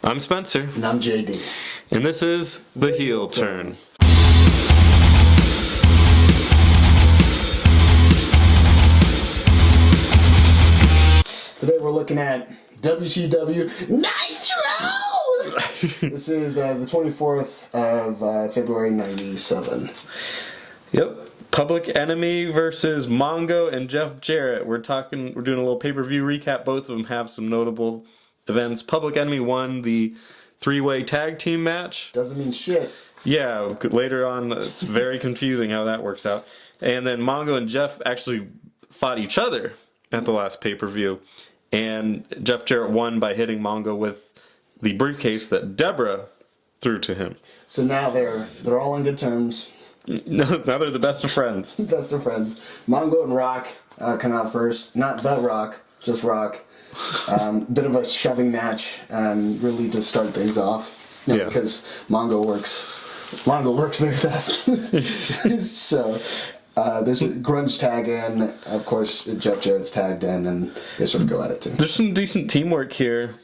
I'm Spencer. And I'm JD. And this is The Heel Turn. Today we're looking at WCW Nitro! This is the 24th of February 97. Yep. Public Enemy versus Mongo and Jeff Jarrett. We're doing a little pay-per-view recap. Both of them have some notable events. Public Enemy won the three-way tag team match. Doesn't mean shit. Yeah, later on, it's very confusing how that works out. And then Mongo and Jeff actually fought each other at the last pay-per-view. And Jeff Jarrett won by hitting Mongo with the briefcase that Deborah threw to him. So now they're all on good terms. Now they're the best of friends. Best of friends. Mongo and Rock come out first. Not The Rock, just Rock. Bit of a shoving match, really to start things off. Yeah. Because Mongo works very fast. So there's a grunge tag in. Of course, Jeff Jarrett's tagged in, and they sort of go at it too. There's some decent teamwork here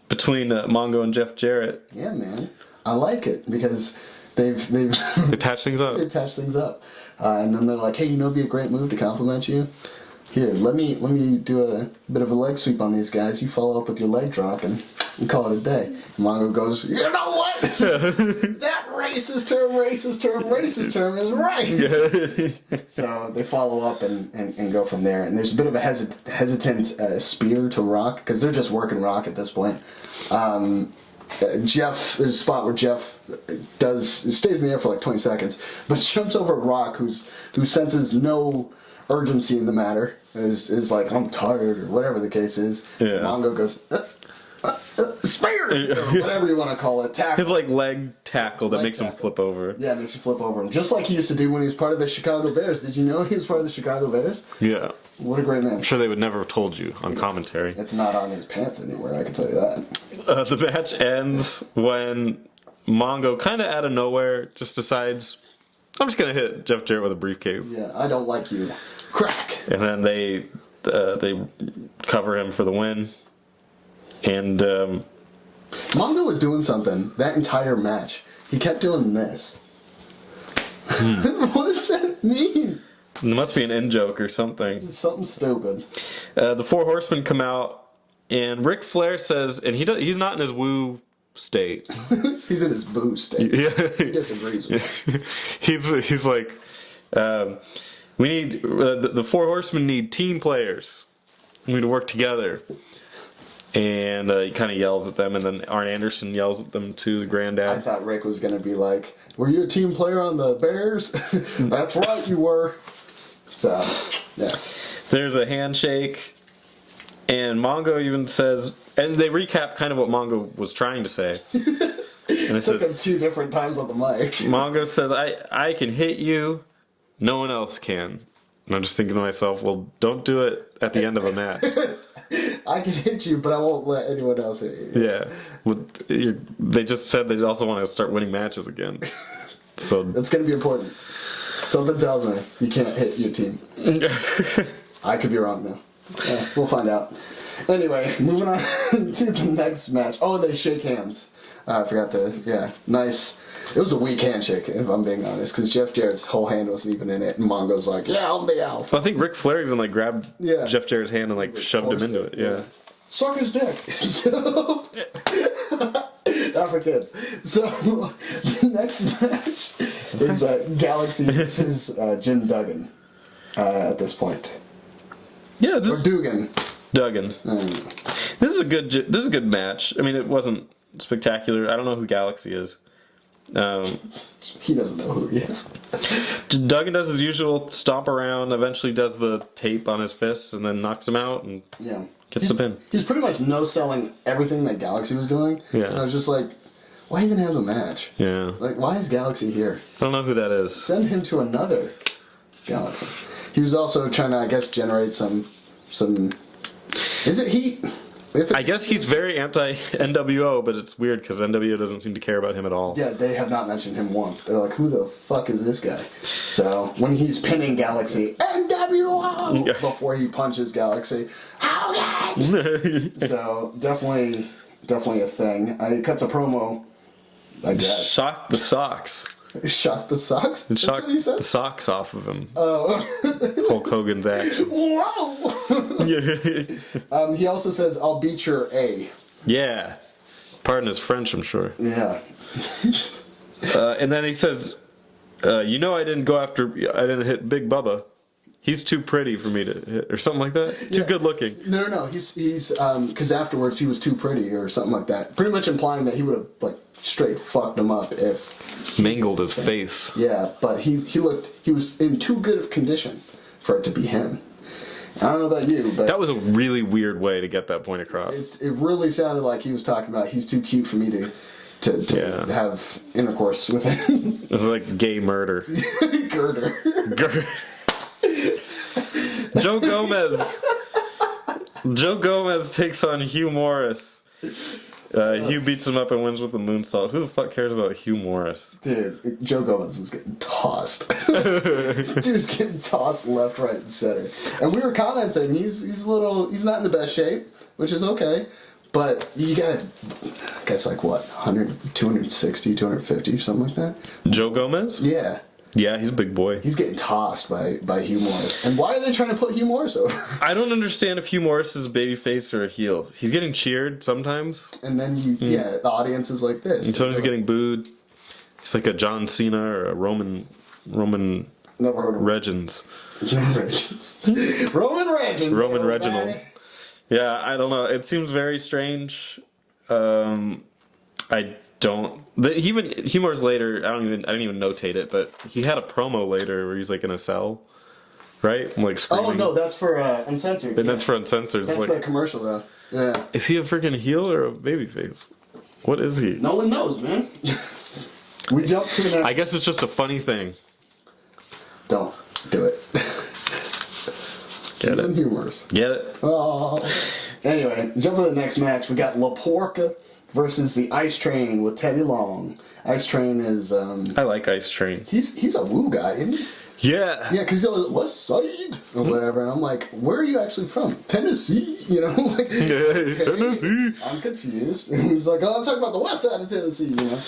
between Mongo and Jeff Jarrett. Yeah, man. I like it because they patch things up. They patch things up, and then they're like, "Hey, it'd be a great move to compliment you. Here, let me do a bit of a leg sweep on these guys. You follow up with your leg drop, and we call it a day." And Mongo goes, "You know what? That racist term is right." So they follow up and go from there. And there's a bit of a hesitant spear to Rock because they're just working Rock at this point. Jeff, there's a spot where Jeff stays in the air for like 20 seconds, but jumps over Rock, who senses no urgency in the matter, is like, "I'm tired," or whatever the case is. Yeah. Mongo goes, spear, or whatever you want to call it, tackle. His leg tackle that makes him flip over. Yeah, it makes you flip over. And just like he used to do when he was part of the Chicago Bears. Did you know he was part of the Chicago Bears? Yeah. What a great man. I'm sure they would never have told you on commentary. It's not on his pants anywhere, I can tell you that. The match ends when Mongo, kind of out of nowhere, just decides, "I'm just going to hit Jeff Jarrett with a briefcase." Yeah, I don't like you. Crack! And then they cover him for the win. And Mongo was doing something that entire match. He kept doing this. What does that mean? It must be an in-joke or something. It's something stupid. The Four Horsemen come out, and Ric Flair says, and he's not in his woo state. He's in his boo state. Yeah. He disagrees with me. He's like, we need the Four Horsemen need team players. We need to work together. And he kind of yells at them, and then Arn Anderson yells at them too, the I granddad. thought Rick was going to be like, "Were you a team player on the Bears?" That's right, you were. So, yeah. There's a handshake, and Mongo even says, and they recap kind of what Mongo was trying to say. And it Took him 2 different times on the mic. Mongo says, I can hit you, no one else can. And I'm just thinking to myself, well, don't do it at the end of a match. I can hit you, but I won't let anyone else hit you. Yeah. They just said they also want to start winning matches again. So That's going to be important. Something tells me you can't hit your team. I could be wrong, though. Yeah, we'll find out. Anyway, moving on to the next match. Oh, they shake hands. I forgot to, yeah, nice. It was a weak handshake, if I'm being honest, because Jeff Jarrett's whole hand wasn't even in it, and Mongo's like, "Yeah, I'm the alpha." I think Ric Flair even grabbed Jeff Jarrett's hand and shoved him into it. Yeah. Suck his dick. So, not for kids. So, the next match is Galaxy versus Jim Duggan at this point. Yeah, Or Dugan. Duggan. This is a good match. I mean, it wasn't spectacular. I don't know who Galaxy is. He doesn't know who he is. Duggan does his usual stomp around, eventually does the tape on his fists, and then knocks him out and gets the pin. He's pretty much no-selling everything that Galaxy was doing. Yeah. And I was just like, why even have the match? Yeah. Like, why is Galaxy here? I don't know who that is. Send him to another Galaxy. He was also trying to, I guess, generate some... Is it heat? I guess he's very anti-NWO, but it's weird because NWO doesn't seem to care about him at all. Yeah, they have not mentioned him once. They're like, who the fuck is this guy? So, when he's pinning Galaxy, NWO! Before he punches Galaxy, Hogan! So, definitely definitely a thing. He cuts a promo, I guess. Shock the socks. Shock the socks? And That's shock what he said? the socks off of him. Oh. Hulk Hogan's action. Whoa! Yeah. He also says, I'll beat your A. Yeah. Pardon his French, I'm sure. Yeah. And then he says, I didn't hit Big Bubba. He's too pretty for me to hit, or something like that. Too good looking. No. He's because afterwards he was too pretty or something like that. Pretty much implying that he would have like straight fucked him up if Mangled his face. Yeah, but he was in too good of condition for it to be him. I don't know about you, but That was a really weird way to get that point across. it really sounded like he was talking about he's too cute for me to have intercourse with him. It's like gay murder. Girder. Joe Gomez takes on Hugh Morris. Hugh beats him up and wins with a moonsault. Who the fuck cares about Hugh Morris? Dude, Joe Gomez was getting tossed. Dude's getting tossed left, right, and center. And we were commenting, he's not in the best shape, which is okay. But you gotta, I guess like what, 100, 260, 250, something like that? Joe Gomez? Yeah. Yeah, he's a big boy. He's getting tossed by Hugh Morris. And why are they trying to put Hugh Morris over? I don't understand if Hugh Morris is a babyface or a heel. He's getting cheered sometimes. And then the audience is like this. And sometimes he's getting booed. He's like a John Cena or a Roman Never heard of Regins. Roman Regins. Roman Reginald. Yeah, I don't know. It seems very strange. I don't. Even Humor's later. I didn't even notate it, but he had a promo later where he's like in a cell, right? Like screaming. Oh no, that's for Uncensored. And that's for Uncensored. That's like, the commercial though. Yeah. Is he a freaking heel or a babyface? What is he? No one knows, man. We jump to the next. I guess it's just a funny thing. Don't do it. Get it? Humorous. Get it? Oh. Anyway, jump to the next match. We got La Porca versus the Ice Train with Teddy Long. Ice Train is I like Ice Train. he's a woo guy, isn't he? Yeah. Yeah, because he's on the West Side or whatever, and I'm like, where are you actually from? Tennessee, you know? Like, Yeah, Tennessee. I'm confused. And he's like, oh, I'm talking about the West Side of Tennessee, you know?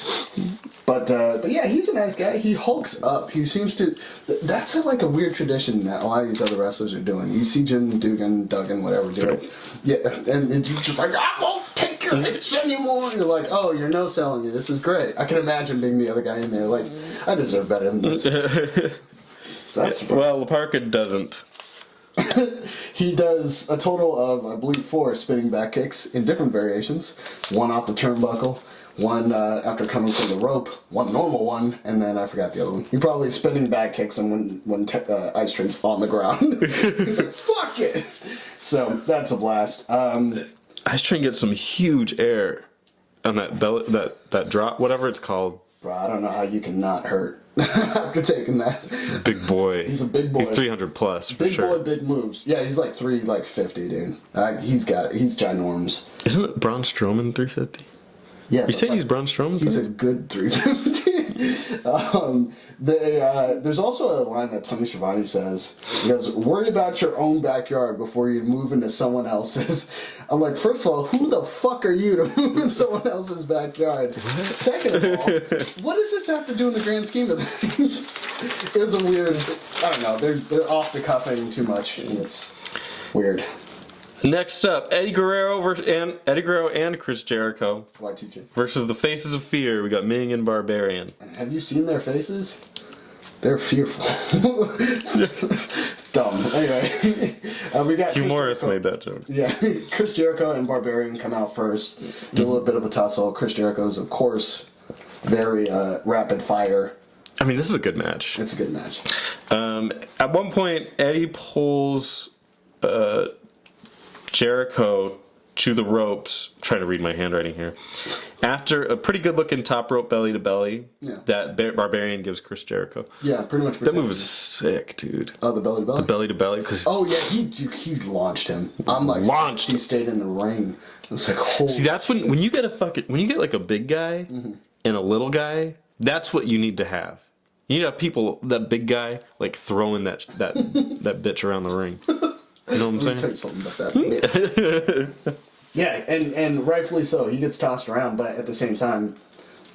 But yeah, he's a nice guy. He hulks up. He seems to. That's like a weird tradition that a lot of these other wrestlers are doing. You see Jim Duggan, whatever, do it. Yeah, and he's just like, I won't take your hits anymore. You're like, oh, you're no selling you. This is great. I can imagine being the other guy in there. Like, I deserve better than this. So that's Well, Parker doesn't. He does a total of, I believe, 4 spinning back kicks in different variations. One off the turnbuckle, one after coming from the rope, one normal one, and then I forgot the other one. He probably spinning back kicks and when Ice Train's on the ground. He's like, fuck it! So, that's a blast. Ice Train gets some huge air on that belly, that drop, whatever it's called. Bro, I don't know how you can not hurt after taking that. He's a big boy. He's a big boy. He's 300 plus, for Big sure. boy, big moves. Yeah, he's like 350, dude. He's ginormous. Isn't it Braun Strowman 350? Yeah. You saying he's Braun Strowman? He's a good 350. There's also a line that Tony Schiavone says. He goes, worry about your own backyard before you move into someone else's. I'm like, first of all, who the fuck are you to move in someone else's backyard? Second of all, what does this have to do in the grand scheme of things? It was a weird, I don't know, they're off the cuffing too much, and it's weird. Next up, Eddie Guerrero and Chris Jericho Y2J. versus the Faces of Fear. We got Ming and Barbarian. Have you seen their faces? They're fearful. Dumb. Anyway, we got Hugh Chris Morris Jericho. made that joke. Yeah, Chris Jericho and Barbarian come out first. Do a little bit of a tussle. Chris Jericho's, of course, very rapid fire. I mean, this is a good match. It's a good match. At one point, Eddie pulls Jericho to the ropes. I'm trying to read my handwriting here. After a pretty good looking top rope belly to belly, that Barbarian gives Chris Jericho. Yeah, pretty much. That move is sick, dude. Oh, the belly to belly? The belly to belly. Oh, yeah, he launched him. I'm like, Launched he stayed in the ring. It's like, holy See, that's when you get like a big guy and a little guy, that's what you need to have. You need to have people, that big guy, like throwing that bitch around the ring. You know what I'm Let me tell saying? you something about that. Yeah, and rightfully so. He gets tossed around, but at the same time,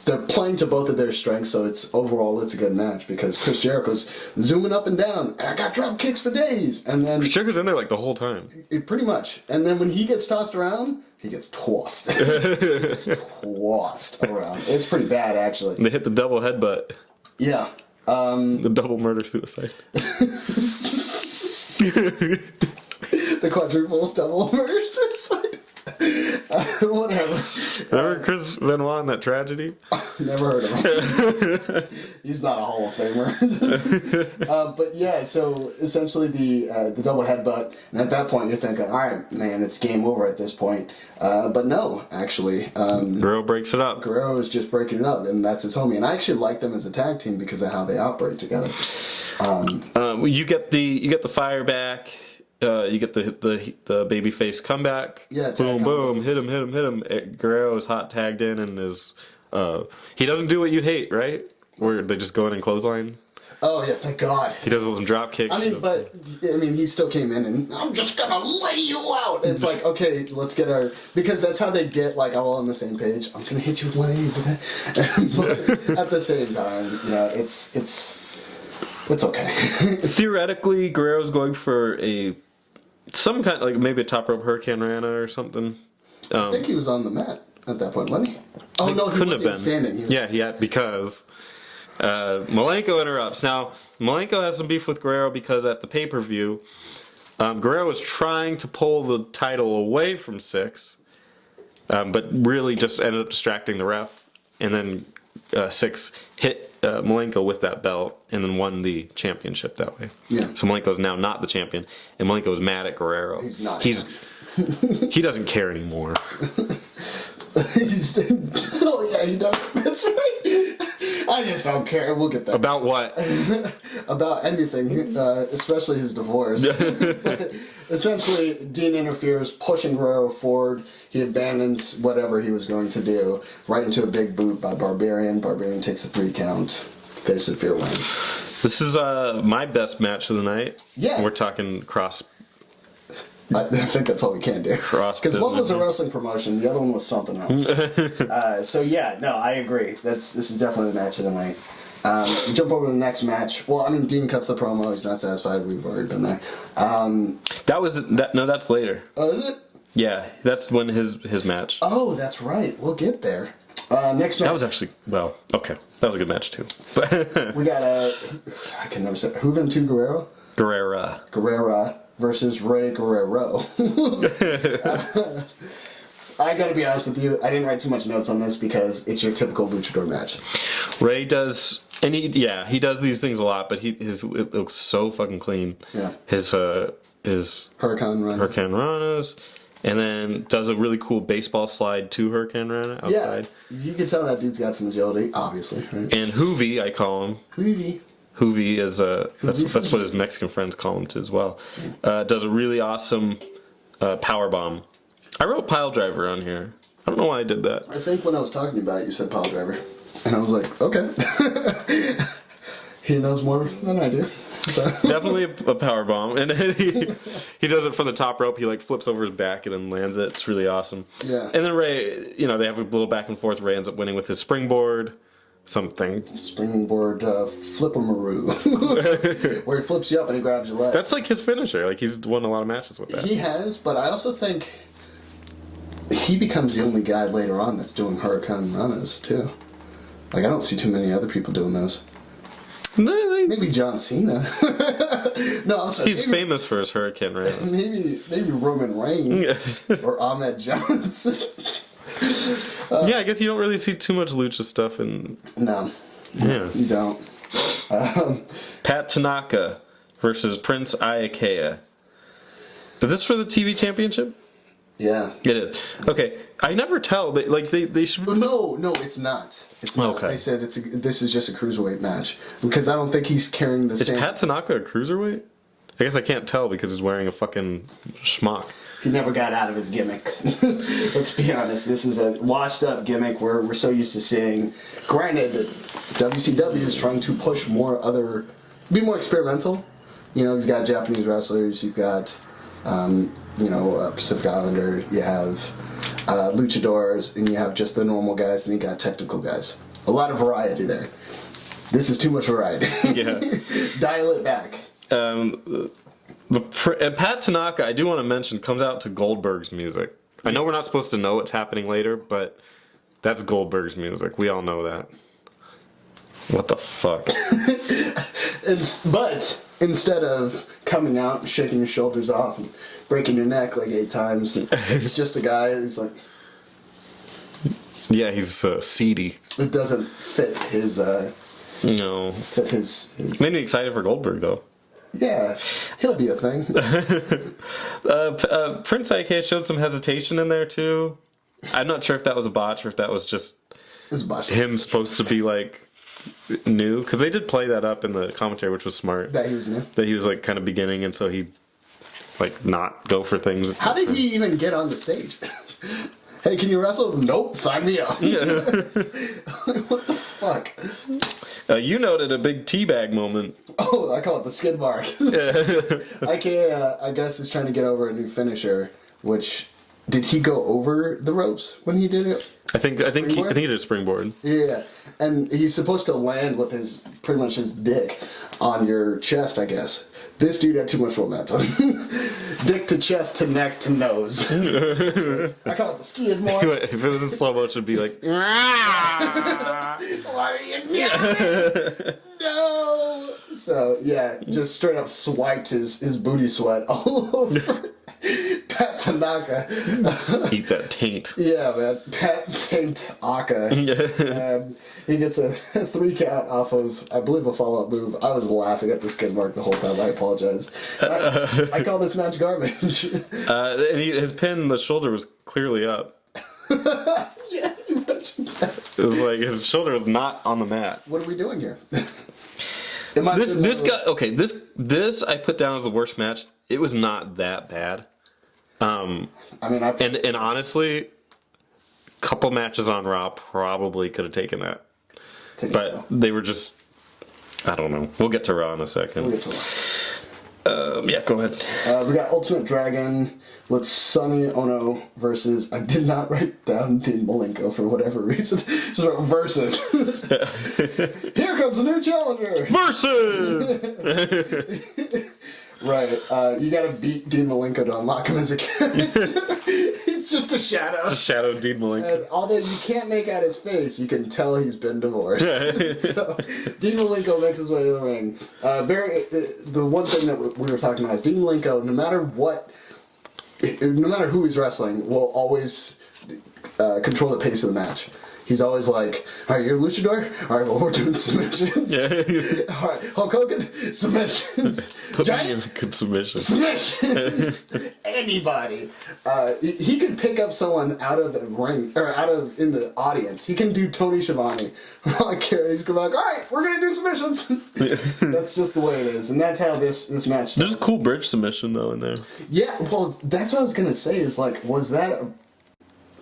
they're playing to both of their strengths, so it's a good match because Chris Jericho's zooming up and down, and I got drop kicks for days, and then Chris Jericho's in there like the whole time. pretty much, and then when he gets tossed around, he gets tossed. He gets tossed around. It's pretty bad, actually. They hit the double headbutt. Yeah. The double murder suicide. The quadruple double murder suicide. Whatever. Remember Chris Benoit in that tragedy? Never heard of him. He's not a Hall of Famer. But yeah, so essentially the double headbutt, and at that point you're thinking, all right, man, it's game over at this point. But no, actually, Guerrero breaks it up. Guerrero is just breaking it up, and that's his homie. And I actually like them as a tag team because of how they operate together. You get the fire back. You get the babyface comeback. Yeah, tag boom, combo. boom, hit him. Guerrero is hot tagged in and is he doesn't do what you hate, right? Where they just go in and clothesline. Oh yeah, thank God. He does some drop kicks. He still came in and I'm just gonna lay you out. It's like, okay, let's get because that's how they get like all on the same page. I'm gonna hit you with one of these, okay? But at the same time, it's okay. Theoretically, Guerrero's going for some kind, like maybe a top rope Hurricane Rana or something. I think he was on the mat at that point, wasn't he? Oh no, he couldn't wasn't have been standing. Yeah, because Malenko interrupts. Now Malenko has some beef with Guerrero because at the pay-per-view, Guerrero was trying to pull the title away from Six, but really just ended up distracting the ref, and then Six hit Malenko with that belt and then won the championship that way. Yeah. So Malenko's now not the champion, and Malenko's mad at Guerrero. He's not. He doesn't care anymore. Oh yeah, he does. That's right. I just don't care. We'll get there. About what? About anything, especially his divorce. Essentially, Dean interferes, pushing Guerrero forward. He abandons whatever he was going to do, right into a big boot by Barbarian. Barbarian takes a 3 count. Face of fear win. This is my best match of the night. Yeah. We're talking cross. I think that's all we can do. Cross Because one was a business. wrestling promotion, the other one was something else. So yeah, no, I agree. This is definitely the match of the night. We jump over to the next match. Well, I mean, Dean cuts the promo. He's not satisfied. We've already been there. No, that's later. Oh, is it? Yeah, that's when his match. Oh, that's right. We'll get there. Next match. That was actually okay. That was a good match too. But We got I can never say Juventud Guerrero. Guerrera versus Ray Guerrero. I gotta be honest with you, I didn't write too much notes on this because it's your typical luchador match. Ray does, and he does these things a lot, but it looks so fucking clean. Yeah. His Hurricane Ranas, and then does a really cool baseball slide to Hurricane Rana outside. Yeah, you can tell that dude's got some agility, obviously, right? And Hoovy, I call him. Hoovy is that's what his Mexican friends call him too as well. Does a really awesome power bomb. I wrote pile driver on here. I don't know why I did that. I think when I was talking about it, you said pile driver, and I was like, okay. He knows more than I do. So. It's definitely a power bomb, and he does it from the top rope. He like flips over his back and then lands it. It's really awesome. Yeah. And then Ray, they have a little back and forth. Ray ends up winning with his springboard. Springboard flip-a-maroo. Where he flips you up and he grabs your leg. That's like his finisher. Like he's won a lot of matches with that. He has, but I also think he becomes the only guy later on that's doing Hurricane Ranas too. Like I don't see too many other people doing those. Maybe John Cena. No, I'm sorry. He's famous for his Hurricane Ranas. Maybe Roman Reigns or Ahmed Johnson. Yeah, I guess you don't really see too much lucha stuff in. No. Yeah. You don't. Pat Tanaka versus Prince Iaukea. Is this for the TV championship? Yeah. It is. Okay, I never tell. They should. No, it's not. It's not. Okay. I said this is just a cruiserweight match because I don't think he's carrying the same. Is Pat Tanaka a cruiserweight? I guess I can't tell because he's wearing a fucking schmuck. He never got out of his gimmick. Let's be honest. This is a washed-up gimmick where we're so used to seeing. Granted, WCW is trying to push be more experimental. You've got Japanese wrestlers. You've got Pacific Islander, you have luchadors, and you have just the normal guys, and you got technical guys. A lot of variety there. This is too much variety. Yeah. Dial it back. Pat Tanaka, I do want to mention, comes out to Goldberg's music. I know we're not supposed to know what's happening later, but that's Goldberg's music. We all know that. What the fuck? But instead of coming out and shaking your shoulders off and breaking your neck like 8 times, it's just a guy who's like... Yeah, he's seedy. It doesn't fit his... No. Fit his... Made me excited for Goldberg, though. Yeah, he'll be a thing. Prince IK showed some hesitation in there, too. I'm not sure if that was a botch or if that was just him supposed to be, like, new. Because they did play that up in the commentary, which was smart. That he was new? That he was, like, kind of beginning, and so he, like, not go for things. How did he even get on the stage? Hey, can you wrestle? Nope, sign me up. What the fuck? You noted a big teabag moment. Oh, I call it the skid mark. IK, I guess, is trying to get over a new finisher, which... Did he go over the ropes when he did it? I think he did a springboard. Yeah, and he's supposed to land with pretty much his dick on your chest, I guess. This dude had too much momentum. Dick to chest to neck to nose. I call it the skid mark. If it was in slow motion, it'd be like... What are you doing? No! So, yeah, just straight up swiped his booty sweat all over Pat Tanaka. Eat that taint. Yeah, man. Pat Taint Aka. He gets a 3 count off of, I believe, a follow-up move. I was laughing at the skid mark the whole time. I apologize. I call this match garbage. And his pin, the shoulder was clearly up. Yeah, you mentioned that. It was like his shoulder was not on the mat. What are we doing here? This guy, okay, this I put down as the worst match. It was not that bad. And honestly, a couple matches on Raw probably could have taken that. But they were just, I don't know. We'll get to Raw in a second. We'll get to Raw. Yeah, go ahead. We got Ultimate Dragon with Sonny Ono versus, I did not write down Dean Malenko for whatever reason. Just wrote versus. Here comes a new challenger. Versus! Right. You gotta beat Dean Malenko to unlock him as a character. He's just a shadow. Just shadow Dean Malenko. And although you can't make out his face, you can tell he's been divorced. So Dean Malenko makes his way to the ring. The one thing that we were talking about is Dean Malenko, no matter who he's wrestling, will always control the pace of the match. He's always like, all right, you're a luchador? All right, well, we're doing submissions. Yeah. All right, Hulk Hogan, submissions. Put me in a good submission. Submissions. Anybody. He could pick up someone out of the ring, or in the audience. He can do Tony Schiavone. He's going like, all right, we're going to do submissions. That's just the way it is. And that's how this match starts. There's a cool bridge submission, though, in there. Yeah, well, that's what I was going to say is like, was that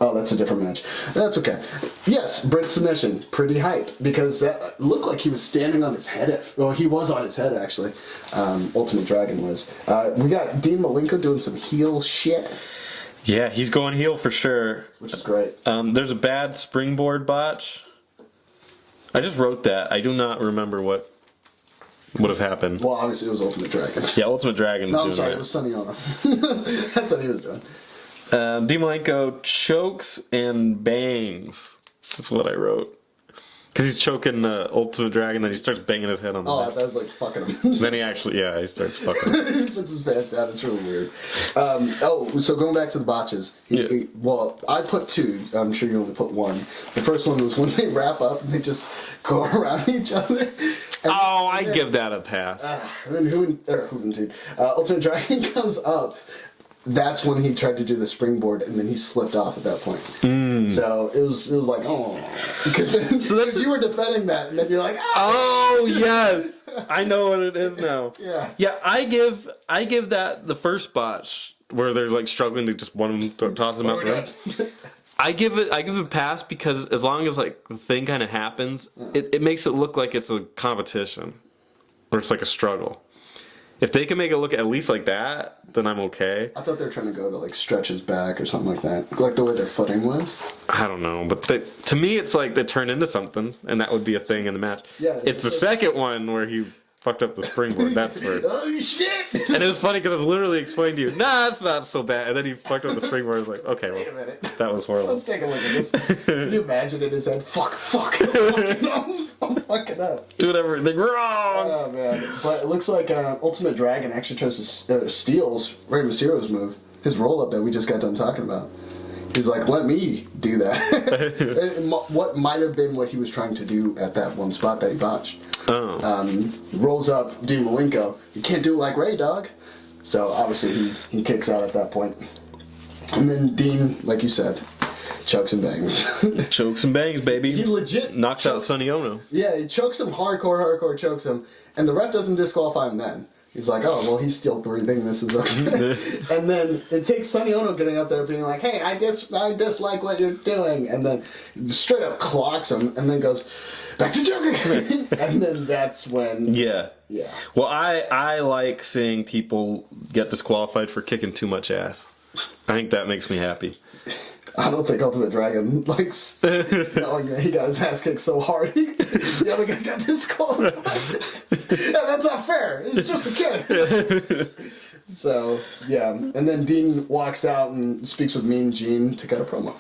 Oh, that's a different match. That's okay. Yes, bridge submission. Pretty hype. Because that looked like he was standing on his head. Well, he was on his head, actually. Ultimate Dragon was. We got Dean Malenko doing some heel shit. Yeah, he's going heel for sure. Which is great. There's a bad springboard botch. I just wrote that. I do not remember what would have happened. Well, obviously it was Ultimate Dragon. Yeah, Ultimate Dragon's no, doing I'm sorry, it. It was Sonny Ono. That's what he was doing. Dean Malenko chokes and bangs. That's what I wrote. Because he's choking Ultimate Dragon, then he starts banging his head on the Oh, neck. that was like fucking him. Then he starts fucking him. He puts his pants down. It's really weird. So going back to the botches. Well, I put 2. I'm sure you only put 1. The first one was when they wrap up and they just go around each other. I give that a pass. And then Ultimate Dragon comes up. That's when he tried to do the springboard, and then he slipped off at that point. So it was like, oh, because then you were defending that, and then you're like, oh yes, I know what it is now. Yeah. I give that the first botch where they're like struggling to just one toss them out the ring. I give it a pass because as long as like the thing kind of happens, it makes it look like it's a competition, or it's like a struggle. If they can make it look at least like that, then I'm okay. I thought they were trying to go to like stretch his back or something like that, like the way their footing was. I don't know, but to me, it's like they turned into something, and that would be a thing in the match. Yeah, it's the second one where he fucked up the springboard. That's where. Oh shit! And it was funny because I was literally explaining to you, nah, it's not so bad. And then he fucked up the springboard. I was like, okay, Wait a well, minute. that was horrible. Let's take a look at this. Can you imagine in his head? Fuck. I'm fucking up. Do everything wrong. Oh man! But it looks like Ultimate Dragon actually tries to steals Rey Mysterio's move, his roll up that we just got done talking about. He's like, let me do that. What might have been what he was trying to do at that one spot that he botched. Oh. Rolls up Dean Malenko. You can't do it like Ray, dog. So obviously he kicks out at that point. And then Dean, like you said, chokes and bangs. Chokes and bangs, baby. He legit knocks out Sonny Ono. Yeah, he chokes him hardcore chokes him. And the ref doesn't disqualify him then. He's like, oh, well, he's still breathing. This is okay. And then it takes Sonny Ono getting up there being like, hey, I dislike what you're doing. And then straight up clocks him and then goes, back to joking. And then that's when... Yeah. Yeah. Well, I like seeing people get disqualified for kicking too much ass. I think that makes me happy. I don't think Ultimate Dragon likes knowing that he got his ass kicked so hard. The other guy got disqualified. Yeah, that's not fair. It's just a kid. So, yeah. And then Dean walks out and speaks with Mean Gene to cut a promo.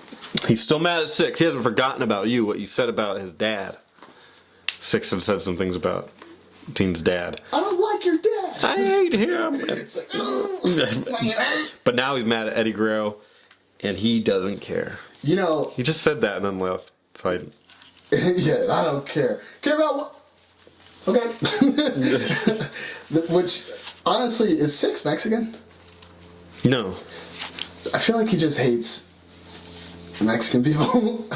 He's still mad at Six. He hasn't forgotten about you, what you said about his dad. Six had said some things about Dean's dad. I don't like your dad. I hate him. It's like, But now he's mad at Eddie Guerrero, and he doesn't care. you know, He just said that and then left. So yeah, I don't care. Care about what? Okay. Which, honestly, is Six Mexican? no. I feel like he just hates Mexican people.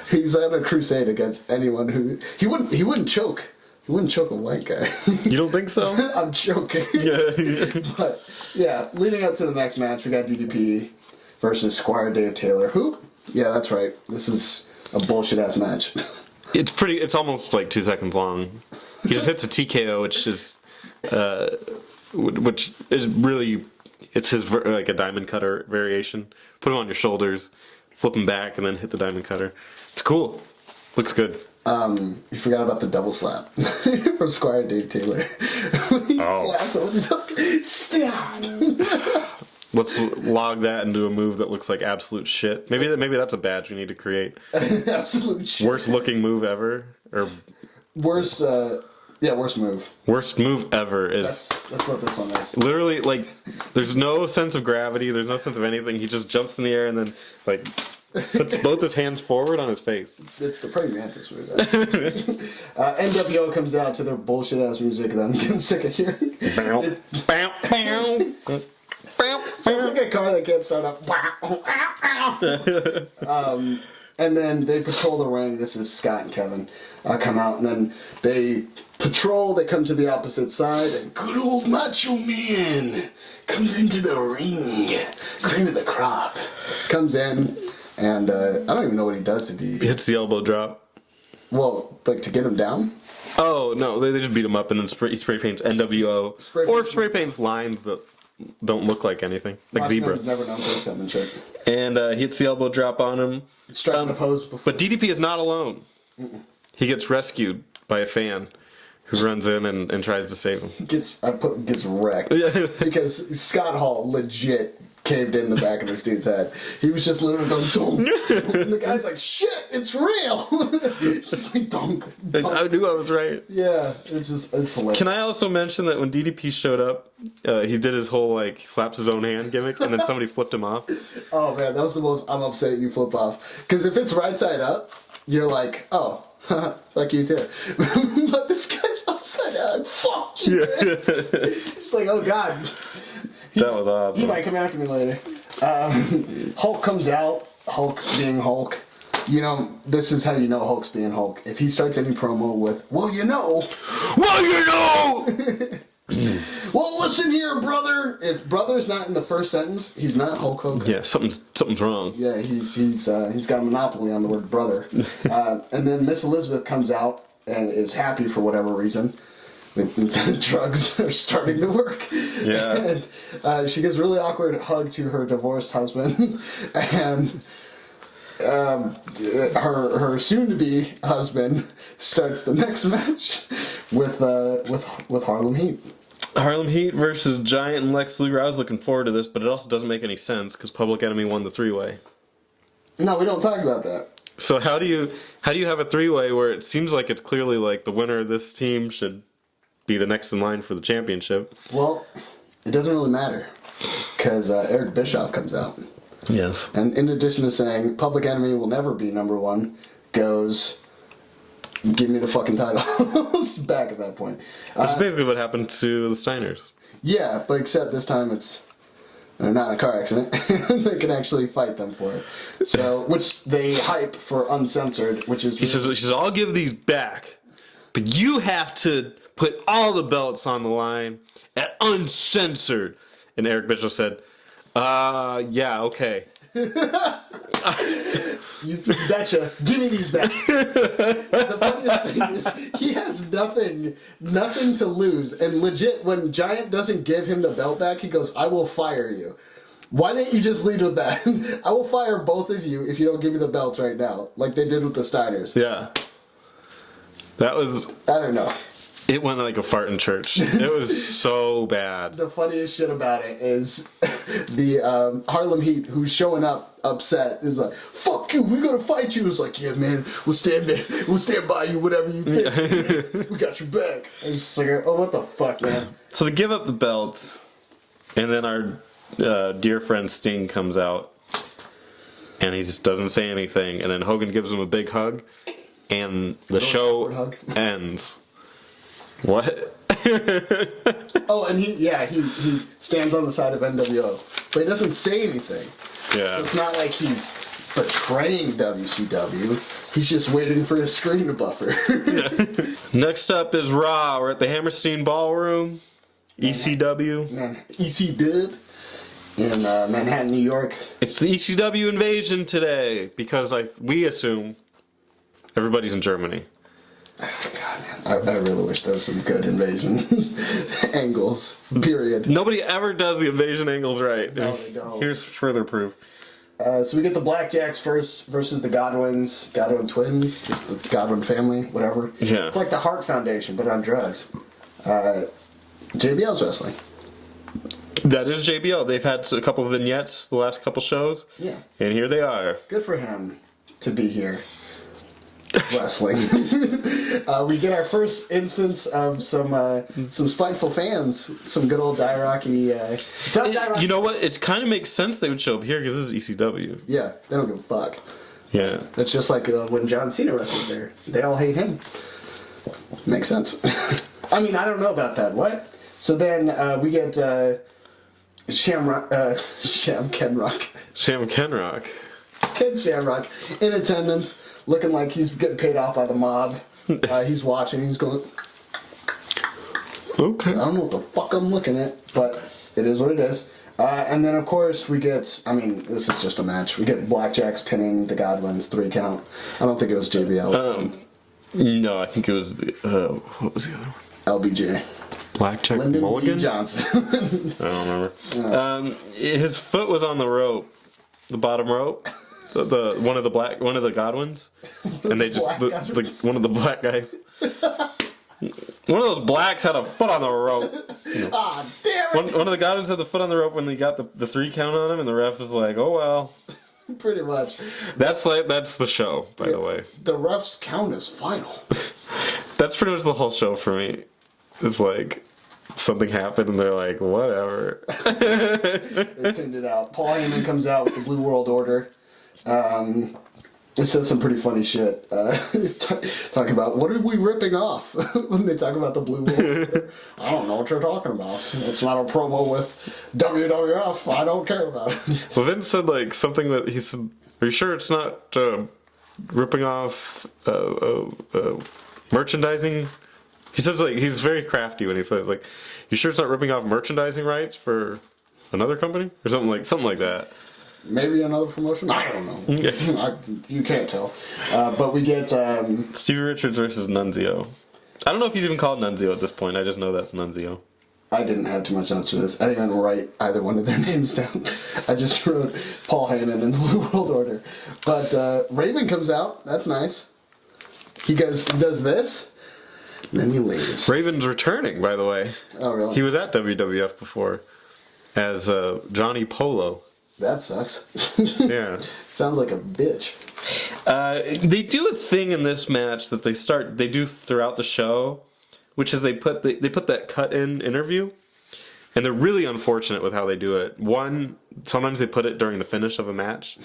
He's on a crusade against anyone who he wouldn't choke. He wouldn't choke a white guy. You don't think so? I'm joking. Yeah. But yeah, leading up to the next match, we got DDP versus Squire Dave Taylor. Who? Yeah, that's right. This is a bullshit ass match. It's almost like 2 seconds long. He just hits a TKO, which is really, it's his like a diamond cutter variation. Put him on your shoulders, flip him back, and then hit the diamond cutter. It's cool. Looks good. You forgot about the double slap from Squire Dave Taylor. He slaps him, he's like, stop. Let's log that into a move that looks like absolute shit. Maybe that's a badge we need to create. Absolute shit. Worst looking move ever, or Worst move. worst move ever is That's what this one is. literally like there's no sense of gravity. There's no sense of anything. He just jumps in the air and then like puts both his hands forward on his face. It's the praying mantis move. NWO comes out to their bullshit ass music that I'm getting sick of hearing. Bow, bow, bow. Sounds like a car that can't start up. And then they patrol the ring. This is Scott and Kevin come out, and then they patrol. They come to the opposite side, and good old Macho Man comes into the ring. Cream of the crop comes in, and I don't even know what he does to DDP. Hits the elbow drop. Well, like to get him down. Oh no, they just beat him up and then he spray paints NWO or spray paints lines that don't look like anything, like zebra. Never known for his penmanship. And he hits the elbow drop on him. Striking a pose before. But DDP is not alone. He gets rescued by a fan who runs in and tries to save him. Gets wrecked because Scott Hall legit caved in the back of this dude's head. He was just literally going dunk, and the guy's like, "Shit, it's real." It's just like dunk. I knew I was right. Yeah, it's hilarious. Can I also mention that when DDP showed up, he did his whole like slaps his own hand gimmick, and then somebody flipped him off. Oh man, that was the most I'm upset you flip off. Because if it's right side up, you're like, oh, fuck you too. But this guy's upside down. Fuck you. It's like, oh god. That was awesome. He might come after me later. Hulk comes out. Hulk being Hulk. You know, this is how you know Hulk's being Hulk. If he starts any promo with, well, you know. Well, listen here, brother. If brother's not in the first sentence, he's not Hulk Hogan. Yeah, something's wrong. Yeah, he's got a monopoly on the word brother. And then Miss Elizabeth comes out and is happy for whatever reason. the drugs are starting to work. Yeah. And she gives a really awkward hug to her divorced husband, and her soon-to-be husband starts the next match with Harlem Heat. Harlem Heat versus Giant and Lex Luger. I was looking forward to this, but it also doesn't make any sense because Public Enemy won the three-way. No, we don't talk about that. So how do you have a three-way where it seems like it's clearly like the winner of this team should be the next in line for the championship? Well, it doesn't really matter because Eric Bischoff comes out. Yes. And in addition to saying Public Enemy will never be number one, goes, give me the fucking titles back at that point. Which is basically what happened to the Steiners. Yeah, but except this time they're not in a car accident. They can actually fight them for it. So, which they hype for uncensored, which is... He says, I'll give these back, but you have to put all the belts on the line at uncensored. And Eric Bischoff said, yeah, okay. You betcha. Give me these back. The funniest thing is he has nothing to lose. And legit, when Giant doesn't give him the belt back, he goes, I will fire you. Why didn't you just lead with that? I will fire both of you if you don't give me the belts right now, like they did with the Steiners. Yeah. That was... I don't know. It went like a fart in church. It was so bad. The funniest shit about it is the Harlem Heat, who's showing up upset, is like, "Fuck you, we're gonna fight you." It's like, "Yeah, man, we'll stand by you, whatever you think. We got your back." And it's just like, "Oh, what the fuck, man?" So they give up the belts, and then our dear friend Sting comes out, and he just doesn't say anything, and then Hogan gives him a big hug, and the show hug. ends. What? Oh, and he stands on the side of NWO, but he doesn't say anything. Yeah. So it's not like he's betraying WCW. He's just waiting for his screen to buffer. Next up is Raw. We're at the Hammerstein Ballroom, ECW. Man, EC Dub in Manhattan, New York. It's the ECW invasion today because we assume everybody's in Germany. God, man, I really wish there was some good invasion angles. Period. Nobody ever does the invasion angles right. No, they don't. Here's further proof. So we get the Blackjacks first versus the Godwin twins, just the Godwin family, whatever. Yeah. It's like the Hart Foundation, but on drugs. JBL's wrestling. That is JBL. They've had a couple of vignettes the last couple shows. Yeah. And here they are. Good for him to be here. Wrestling. We get our first instance of some spiteful fans, some good old Dairocky. It's not Dairocky. You know what? It kind of makes sense they would show up here because this is ECW. Yeah, they don't give a fuck. Yeah. It's just like when John Cena wrestled there. They all hate him. Makes sense. I mean, I don't know about that. What? So then we get Sham Kenrock. Sham Kenrock. Ken Shamrock in attendance, looking like he's getting paid off by the mob. He's watching. He's going, Okay. I don't know what the fuck I'm looking at, but it is what it is. And then, of course, we get, I mean, this is just a match. We get Blackjacks pinning the Godwins 3 count. I don't think it was JBL. No, I think it was what was the other one? LBJ. Blackjack Lyndon Mulligan? B. Johnson. I don't remember. His foot was on the rope, the bottom rope. The one of the Godwins, and they just one of the black guys. One of those blacks had a foot on the rope. Ah, damn it! One of the Godwins had the foot on the rope when they got the 3 count on him, and the ref was like, "Oh well." Pretty much. That's the show, by the way. The ref's count is final. That's pretty much the whole show for me. It's like something happened, and they're like, "Whatever." They tuned it out. Paul Heyman comes out with the Blue World Order. It says some pretty funny shit. Talking about what are we ripping off when they talk about the Blue World. I don't know what you're talking about. It's not a promo with WWF. I don't care about it. Well, Vince said like something that he said. Are you sure it's not ripping off merchandising? He says like he's very crafty when he says like, "You sure it's not ripping off merchandising rights for another company or something like that." Maybe another promotion? I don't know. You can't tell. But we get... Stevie Richards versus Nunzio. I don't know if he's even called Nunzio at this point. I just know that's Nunzio. I didn't have too much notes for this. I didn't even write either one of their names down. I just wrote Paul Heyman and the New World Order. But Raven comes out. That's nice. He does this, and then he leaves. Raven's returning, by the way. Oh, really? He was at WWF before as Johnny Polo. That sucks. Yeah. Sounds like a bitch. They do a thing in this match that they do throughout the show, which is they put that cut-in interview, and they're really unfortunate with how they do it. One, sometimes they put it during the finish of a match.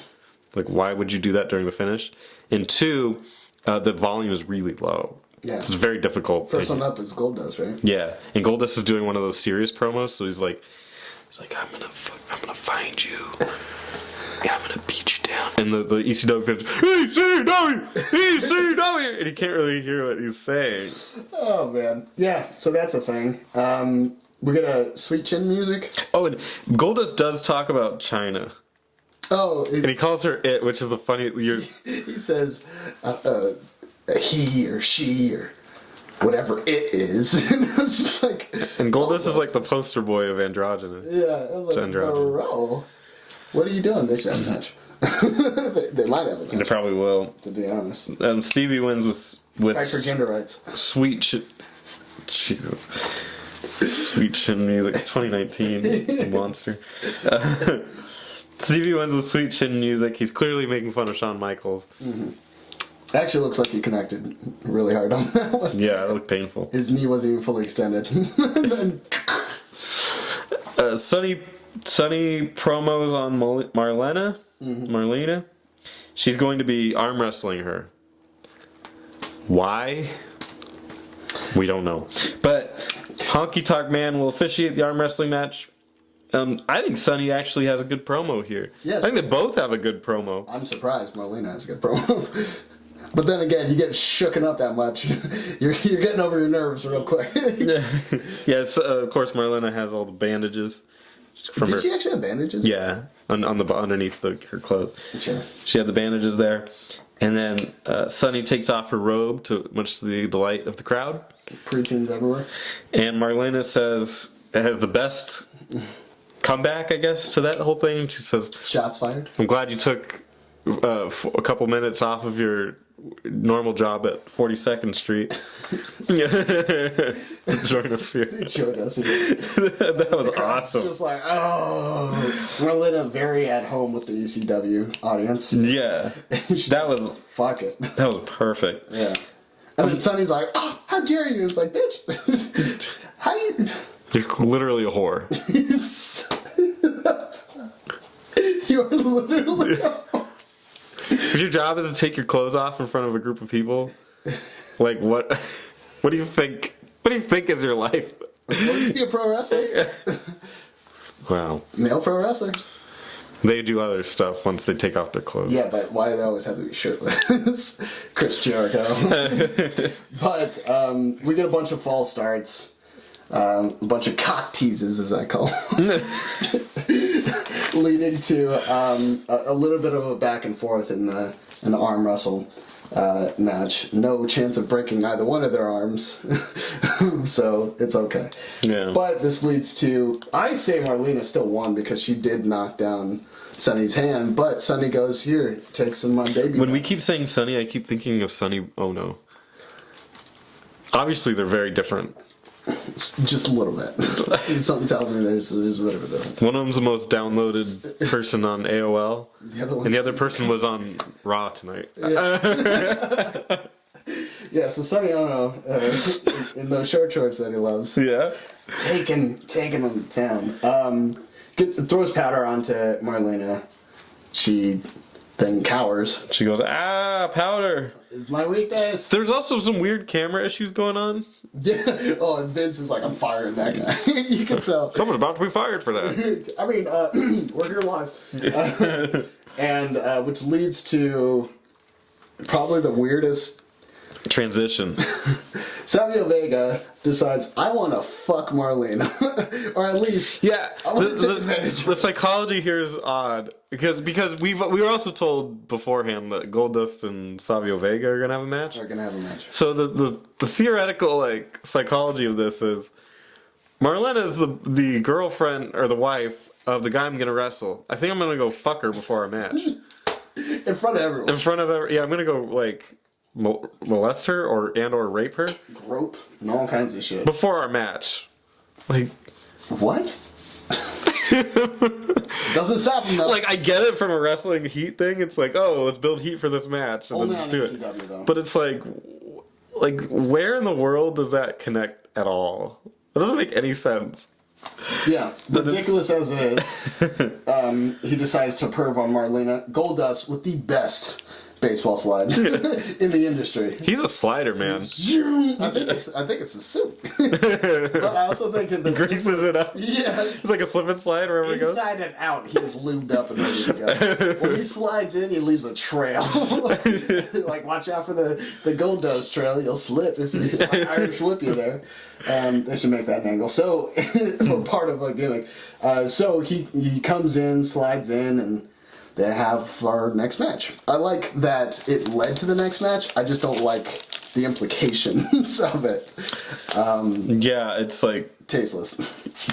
Like, why would you do that during the finish? And two, the volume is really low. Yeah. It's very difficult. First one up is Goldust, right? Yeah, and Goldust is doing one of those serious promos, so he's like, I'm gonna find you, and I'm gonna beat you down. And the ECW fans, ECW, and he can't really hear what he's saying. Oh man, yeah. So that's a thing. We get a Sweet Chin music. Oh, and Goldust does talk about China. Oh, And he calls her it, which is the funny. He says, he or she or whatever it is. And I was just like... And Goldust is like the poster boy of androgynous. Yeah, I was like, bro, what are you doing? They should have a match. They might have a match. They probably will. To be honest. Stevie wins with Fight for gender rights. Jesus. Sweet Chin music. It's 2019. Monster. Stevie wins with Sweet Chin music. He's clearly making fun of Shawn Michaels. Mm-hmm. Actually looks like he connected really hard on that one. Yeah, it looked painful. His knee wasn't even fully extended. Sunny promos on Marlena. Mm-hmm. Marlena. She's going to be arm wrestling her. Why? We don't know. But Honky Tonk Man will officiate the arm wrestling match. I think Sunny actually has a good promo here. Yes. I think they both have a good promo. I'm surprised Marlena has a good promo. But then again, you get shooken up that much. You're getting over your nerves real quick. Yes, of course Marlena has all the bandages. Did she actually have bandages? Yeah, underneath her clothes. Sure. She had the bandages there. And then Sunny takes off her robe, to much to the delight of the crowd. Preteens everywhere. And Marlena says it has the best comeback, I guess, to that whole thing. She says, "Shots fired. I'm glad you took a couple minutes off of your normal job at 42nd Street to join us here." They showed us. That was awesome. Just like, oh, Marlena very at home with the ECW audience. Yeah, that was fuck it. That was perfect. Yeah. And then Sonny's like, oh, how dare you? It's like, bitch, how you... You're literally a whore. You are literally a whore. If your job is to take your clothes off in front of a group of people, like what? What do you think? What do you think is your life? Well, you be a pro wrestler. Wow. Male pro wrestlers. They do other stuff once they take off their clothes. Yeah, but why do they always have to be shirtless? Chris Jericho. But we get a bunch of false starts. A bunch of cock teases, as I call them. Leading to a little bit of a back and forth in the arm wrestle match. No chance of breaking either one of their arms. So it's okay. Yeah. But this leads to, I say Marlena still won because she did knock down Sunny's hand, but Sunny goes, here, take some of my baby. When we keep saying Sunny, I keep thinking of Sunny. Oh no. Obviously, they're very different. Just a little bit. Something tells me there's a bit of a difference. One of them's the most downloaded person on AOL, and the other person was on Raw tonight. Yeah, yeah, so Sonny Ono, in those short shorts that he loves, Yeah. taking him to town. Throws powder onto Marlena. She then cowers. She goes, powder. It's my weakness. There's also some weird camera issues going on. Yeah. Oh, and Vince is like, I'm firing that guy. You can tell. Someone's about to be fired for that. I mean, we're here live. And which leads to probably the weirdest Transition. Savio Vega decides, I want to fuck Marlena. Or at least, Yeah, I want to take advantage of the it. psychology here is odd because we were also told beforehand that Goldust and Savio Vega are gonna have a match. They're going to have a match. So the theoretical like psychology of this is Marlena is the girlfriend or the wife of the guy I'm gonna wrestle. I think I'm gonna go fuck her before our match. In front of everyone. In front of yeah, I'm gonna go like molest her or rape her Grope and all kinds of shit. before our match. Like What? Doesn't stop him though. like I get it from a wrestling heat thing. It's like, oh, let's build heat for this match and Only then on let's do it. ECW though. But it's like where in the world does that connect at all? It doesn't make any sense. Yeah, ridiculous as it is, he decides to perv on Marlena. Goldust with the best baseball slide in the industry. He's a slider, man. I think it's a suit. But I also think He greases it up. Yeah. It's like a slip and slide wherever it goes. Inside and out, he is lubed up and ready to go. When he slides in, he leaves a trail. Like, watch out for the Goldust trail. You'll slip if you Irish whip you there. They should make that an angle. So, part of a gimmick. So he comes in, slides in, and they have our next match. I like that it led to the next match. I just don't like the implications of it. Yeah, it's like Tasteless.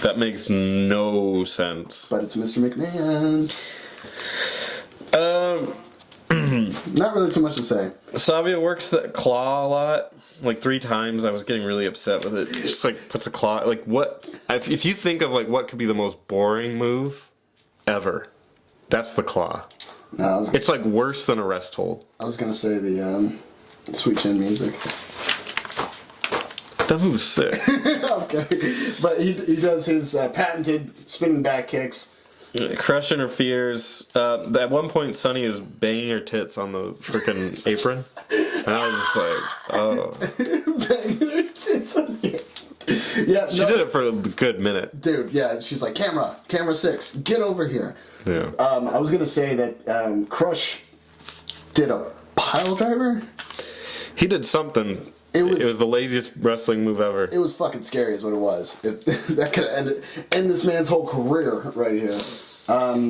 that makes no sense. But it's Mr. McMahon. Not really too much to say. Savio works that claw a lot, like 3 times. I was getting really upset with it. Just like puts a claw. Like what? If you think of like what could be the most boring move ever, that's the claw. No, It's like worse than a rest hold. I was gonna say the sweet chin music. That move's sick. Okay, but he does his patented spinning back kicks. Crush interferes. At one point, Sunny is banging her tits on the freaking apron, and I was just like, "Oh." Yeah, She did it for a good minute. dude. Yeah, she's like, camera 6, get over here. Yeah. I was gonna say that Crush did a pile driver. He did something. It It was- was the laziest wrestling move ever. It was fucking scary, is what it was. That could end this man's whole career right here.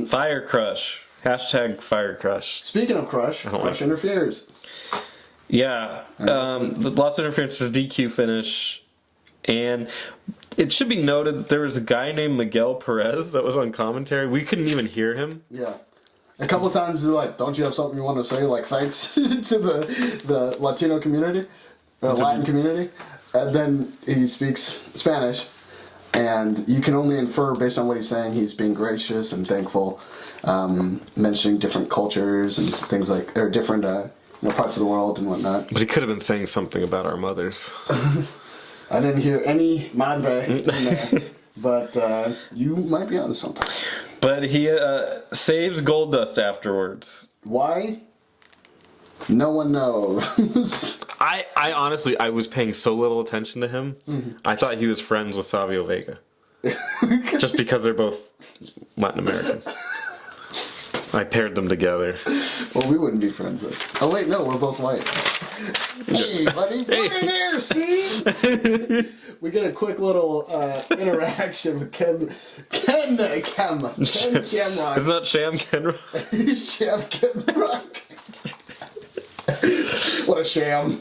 Fire Crush. Hashtag Fire Crush. Speaking of Crush, don't Crush like it. interferes. Yeah. The lost interference was a DQ finish. And it should be noted that there was a guy named Miguel Perez that was on commentary. We couldn't even hear him. Yeah. A couple of times they're like, don't you have something you want to say? Like, thanks to the Latino community, the Latin community. And then he speaks Spanish. And you can only infer based on what he's saying, he's being gracious and thankful, mentioning different cultures and things like, or different parts of the world and whatnot. But he could have been saying something about our mothers. I didn't hear any madre in there, but you might be onto something. But he saves Goldust afterwards. Why? No one knows. I honestly, I was paying so little attention to him. Mm-hmm. I thought he was friends with Savio Vega. Just because they're both Latin American. I paired them together. Well, we wouldn't be friends then. Oh wait, no, we're both white. Hey, buddy, hey there, Steve. We get a quick little interaction with Ken Shamrock. Isn't that Sham Kenrock? Sham Kenrock. What a sham.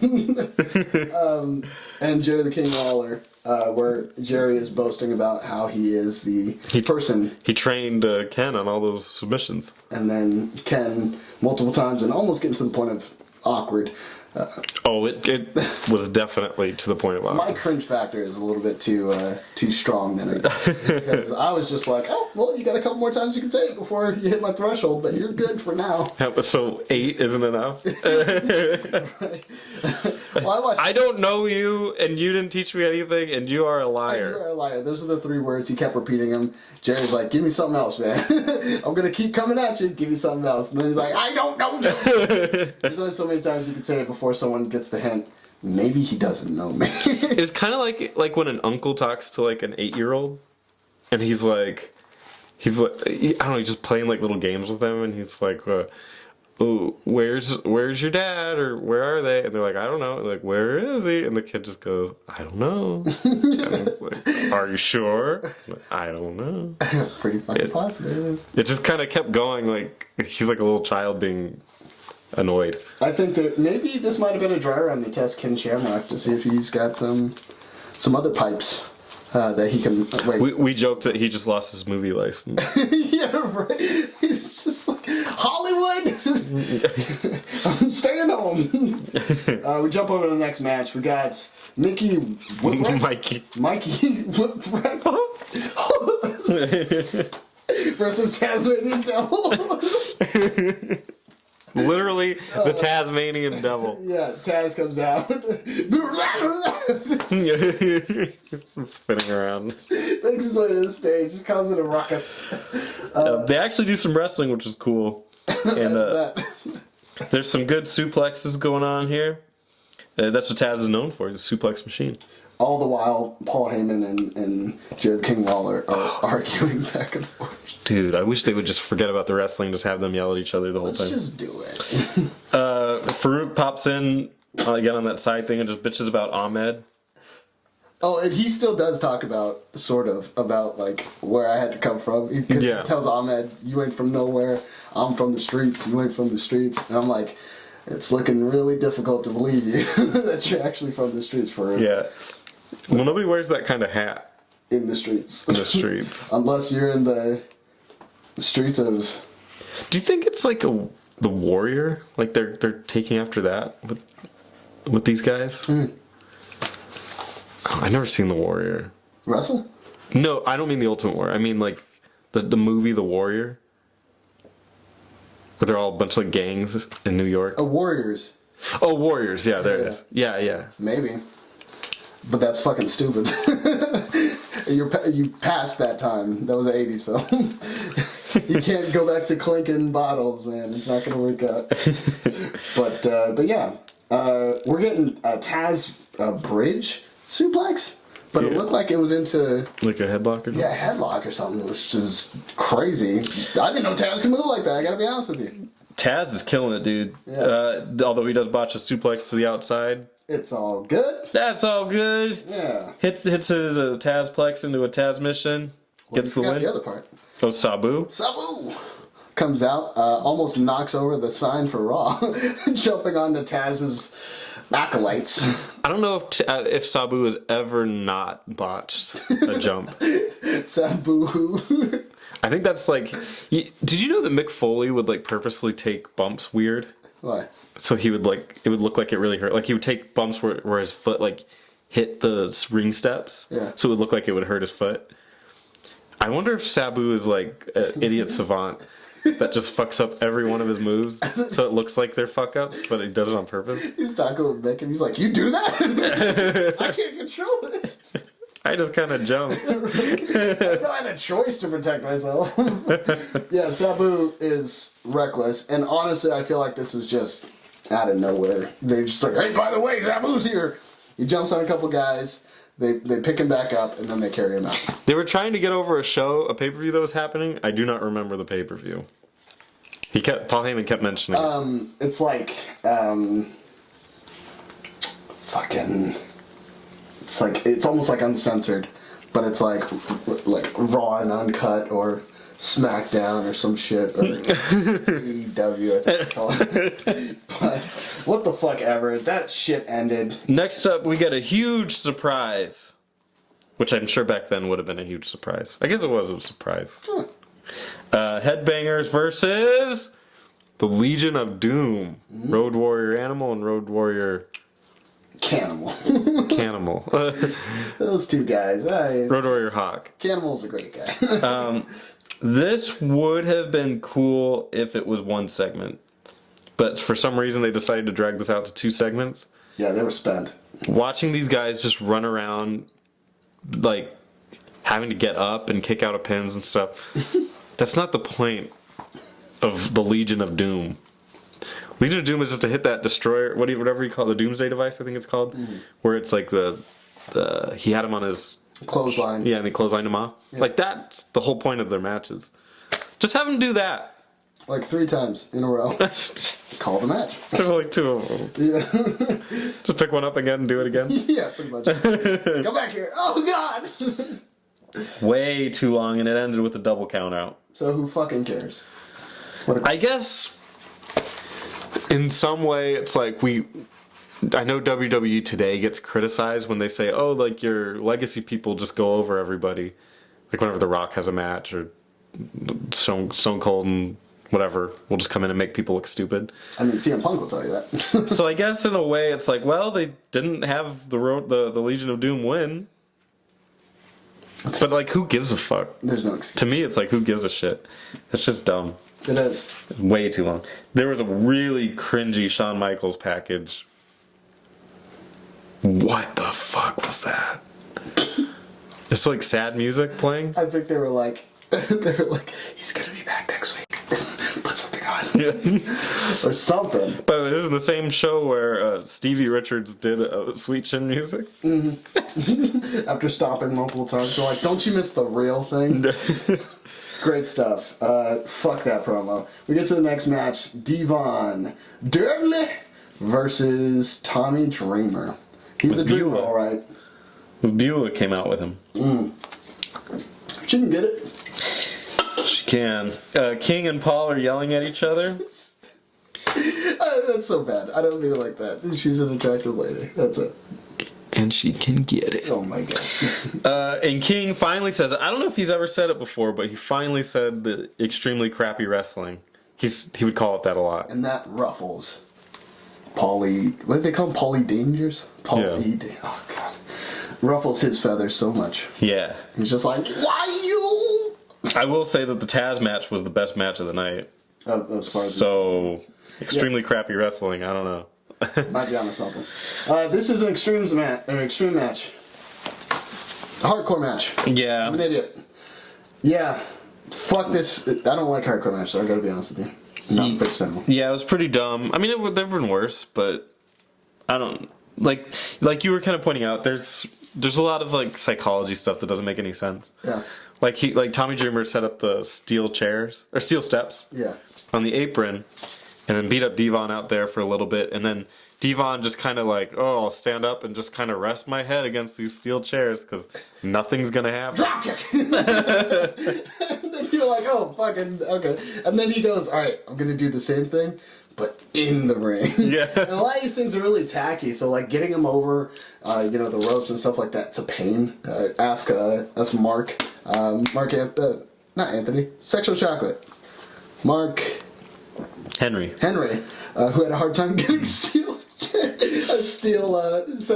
And Jerry the King Lawler, where Jerry is boasting about how he is the person. He trained Ken on all those submissions. And then Ken, multiple times, and almost getting to the point of awkward. Oh, it was definitely to the point of My cringe factor is a little bit too strong than it because I was just like, oh, well, you got a couple more times you can say it before you hit my threshold, but you're good for now. So 8 isn't enough? Well, I don't know you, and you didn't teach me anything, and you are a You liar. are a liar. Those are the 3 words. He kept repeating them. Jerry's like, give me something else, man. I'm going to keep coming at you. Give me something else. And then he's like, I don't know you. There's only so many times you can say it before someone gets the hint. Maybe he doesn't know me. It's kind of like when an uncle talks to like an 8-year-old, and he's like, I don't know, he's just playing like little games with them, and he's like, oh, where's your dad, or where are they? And they're like, I don't know. Like, where is he? And the kid just goes, I don't know. And it's like, are you sure? Like, I don't know. Pretty fucking positive. It just kind of kept going. Like he's like a little child being annoyed. I think that maybe this might have been a dry run to test Ken Shamrock to see if he's got some other pipes that he can. Wait. We joked that he just lost his movie license. Yeah, right. It's just like Hollywood. I'm staying home. We jump over to the next match. We got Mikey Mikey Whipwreck versus Tasmanian Devil. Literally the Tasmanian Devil. Yeah, Taz comes out. Spinning around. Makes his way to the stage, causing a ruckus. They actually do some wrestling, which is cool. And there's some good suplexes going on here. That's what Taz is known for, he's a suplex machine. All the while, Paul Heyman and Jared King Lawler are arguing back and forth. Dude, I wish they would just forget about the wrestling, just have them yell at each other the whole time. Let's just do it. Farouk pops in again on that side thing and just bitches about Ahmed. Oh, and he still does talk about, like, where I had to come from. He tells Ahmed, you ain't from nowhere, I'm from the streets, you ain't from the streets. And I'm like, it's looking really difficult to believe you that you're actually from the streets, Farouk. Yeah. Well, nobody wears that kind of hat. In the streets. In the streets. Unless you're in the streets of... Do you think it's like the Warrior? Like they're taking after that with these guys? Oh, I've never seen the Warrior. Wrestle? No, I don't mean the Ultimate Warrior. I mean like the movie The Warrior. Where they're all a bunch of like gangs in New York. Oh, Warriors. Oh, Warriors. Yeah, there it is. Yeah. Maybe. But that's fucking stupid. You passed that time. That was an 80s film. You can't go back to clinking bottles, man. It's not going to work out. But yeah. We're getting a Taz bridge suplex. But it looked like it was into... Like a headlock or something? Yeah, a headlock or something, which is crazy. I didn't know Taz could move like that, I gotta be honest with you. Taz is killing it, dude. Yeah. Although he does botch a suplex to the outside. It's all good. That's all good. Yeah. Hits his Tazplex into a Taz mission. Gets the win. The other part. Oh, Sabu. Sabu comes out, almost knocks over the sign for Raw, jumping onto Taz's acolytes. I don't know if Sabu has ever not botched a jump. Sabu. I think that's like... Did you know that Mick Foley would like purposely take bumps weird? Why? So he would like... It would look like it really hurt. Like he would take bumps where his foot like hit the ring steps. Yeah. So it would look like it would hurt his foot. I wonder if Sabu is like an idiot savant that just fucks up every one of his moves so it looks like they're fuck ups, but he does it on purpose. He's talking with Mick and he's like, you do that? I can't control it. I just kind of jumped. I had a choice to protect myself. Yeah, Sabu is reckless, and honestly, I feel like this was just out of nowhere. They're just like, hey, by the way, Sabu's here. He jumps on a couple guys. They pick him back up, and then they carry him out. They were trying to get over a pay-per-view that was happening. I do not remember the pay-per-view. Paul Heyman kept mentioning it. It's like, it's almost like uncensored, but it's like Raw and Uncut or SmackDown or some shit, or AEW, I think it's called. But what the fuck ever, that shit ended. Next up, we get a huge surprise, which I'm sure back then would have been a huge surprise. I guess it was a surprise. Huh. Headbangers versus the Legion of Doom. Mm-hmm. Road Warrior Animal and Road Warrior... Canimal. Those two guys. Road Warrior Hawk. Canimal's a great guy. This would have been cool if it was one segment. But for some reason they decided to drag this out to two segments. Yeah, they were spent. Watching these guys just run around, like, having to get up and kick out of pins and stuff. That's not the point of the Legion of Doom. Legion of Doom is just to hit that destroyer, whatever you call it, the Doomsday device, I think it's called, where it's like he had him on his clothesline. Yeah, and they clotheslined him off. Yeah. Like that's the whole point of their matches. Just have them do that. like 3 times in a row. Call the match. There's like 2 of them. Yeah. Just pick one up again and do it again. Yeah, pretty much. Come back here. Oh, God! Way too long, and it ended with a double count out. So who fucking cares? I guess in some way it's like I know WWE today gets criticized when they say, oh, like your legacy people just go over everybody. Like whenever The Rock has a match or Stone Cold and whatever, we'll just come in and make people look stupid. I mean, CM Punk will tell you that. So I guess in a way it's like, well, they didn't have the Legion of Doom win. But like, who gives a fuck? There's no excuse. To me, it's like, who gives a shit? It's just dumb. It is. Way too long. There was a really cringy Shawn Michaels package. What the fuck was that? It's like sad music playing. I think they were like, he's gonna be back next week. Put something on. Yeah. Or something. But this is the same show where Stevie Richards did Sweet Chin Music. Mm-hmm. After stopping multiple times, they're like, don't you miss the real thing? Great stuff. Fuck that promo. We get to the next match. Devon Dudley versus Tommy Dreamer. He's a dreamer, Beulah. alright. Beulah came out with him. She can get it. She can. King and Paul are yelling at each other. That's so bad. I don't mean it like that. She's an attractive lady. That's it. And she can get it. Oh my god. And King finally says, I don't know if he's ever said it before, but he finally said the extremely crappy wrestling. He would call it that a lot. And that ruffles Paulie. What did they call him? Paulie Dangers? Yeah. Oh god. Ruffles his feathers so much. Yeah. He's just like, why you? I will say that the Taz match was the best match of the night. As far as So, extremely crappy wrestling. I don't know. might be onto something. This is an extreme match. A hardcore match. Yeah. I'm an idiot. Yeah. Fuck this. I don't like hardcore matches, so I gotta be honest with you. Not a big fan of them. Yeah, it was pretty dumb. I mean, it would have been worse, but I don't like you were kind of pointing out. There's a lot of like psychology stuff that doesn't make any sense. Yeah. Like Tommy Dreamer set up the steel chairs or steel steps. Yeah. On the apron, and then beat up Devon out there for a little bit, and then Devon just kind of like, oh, I'll stand up and just kind of rest my head against these steel chairs because nothing's gonna happen. Dropkick! And then you're like, oh, fucking, okay. And then he goes, alright, I'm gonna do the same thing, but in the ring. Yeah. And a lot of these things are really tacky, so like getting him over, the ropes and stuff like that, it's a pain. Ask Mark. Not Anthony. Sexual Chocolate. Mark Henry, who had a hard time getting a steel set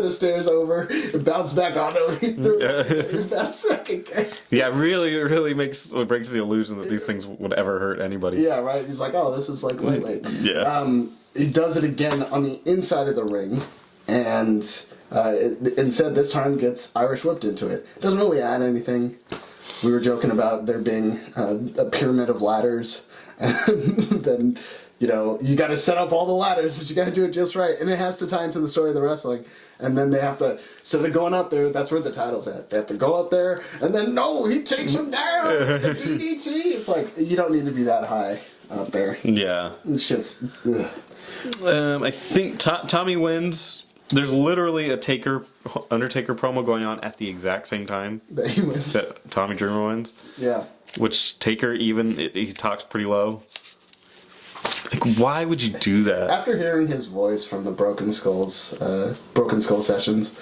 of stairs over, and bounced back on him. He threw it back again. Yeah, really breaks the illusion that these things would ever hurt anybody. Yeah, right. He's like, oh, this is like lightweight. Yeah. He does it again on the inside of the ring, and instead this time gets Irish whipped into it. Doesn't really add anything. We were joking about there being a pyramid of ladders, and then, you got to set up all the ladders, but you got to do it just right, and it has to tie into the story of the wrestling. And then they have to, instead of going up there, that's where the title's at. They have to go up there, and then no, he takes him down. The DDT. It's like, you don't need to be that high out there. Yeah. Shit's. Ugh. I think Tommy wins. There's literally a Undertaker promo going on at the exact same time But he wins. that Tommy Dreamer wins. Yeah. Which Taker he talks pretty low. Like, why would you do that? After hearing his voice from the Broken Skull sessions,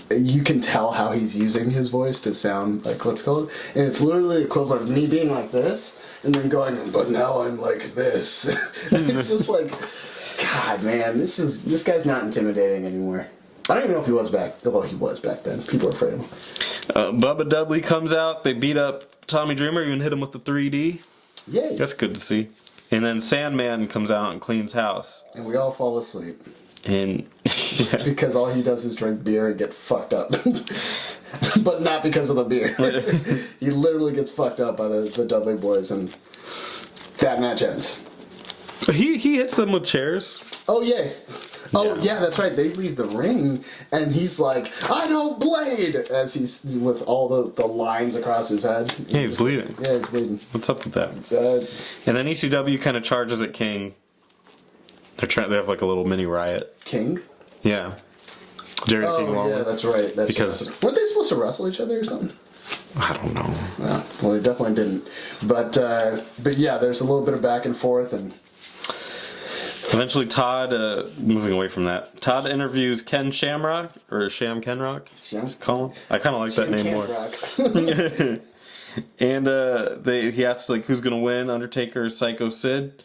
you can tell how he's using his voice to sound like what's called, and it's literally the equivalent of me being like this and then going, but now I'm like this. And it's just like, God, man, this guy's not intimidating anymore. I don't even know if he was back. Well, he was back then. People were afraid of him. Bubba Dudley comes out. They beat up Tommy Dreamer. Even hit him with the 3D. Yay. That's good to see. And then Sandman comes out and cleans house. And we all fall asleep. And yeah. Because all he does is drink beer and get fucked up. But not because of the beer. He literally gets fucked up by the Dudley boys, and that match ends. He hits them with chairs. Oh yeah. Oh Yeah. yeah, that's right. They leave the ring, and he's like, "I don't blade," as he's with all the lines across his head. Yeah, he's bleeding. Yeah, he's bleeding. What's up with that? Uh, And then ECW kind of charges at King. They have like a little mini riot. King. Yeah. Jerry the King Oh Lawler. yeah, that's right. That's Because- weren't they supposed to wrestle each other or something? I don't know. No, well, they definitely didn't. But yeah, there's a little bit of back and forth, and Eventually, Todd, moving away from that, Todd interviews Ken Shamrock, or Sham Kenrock. Sham? Call him. I kind of like that name more. Rock. And he asks like who's gonna win, Undertaker or Psycho Sid.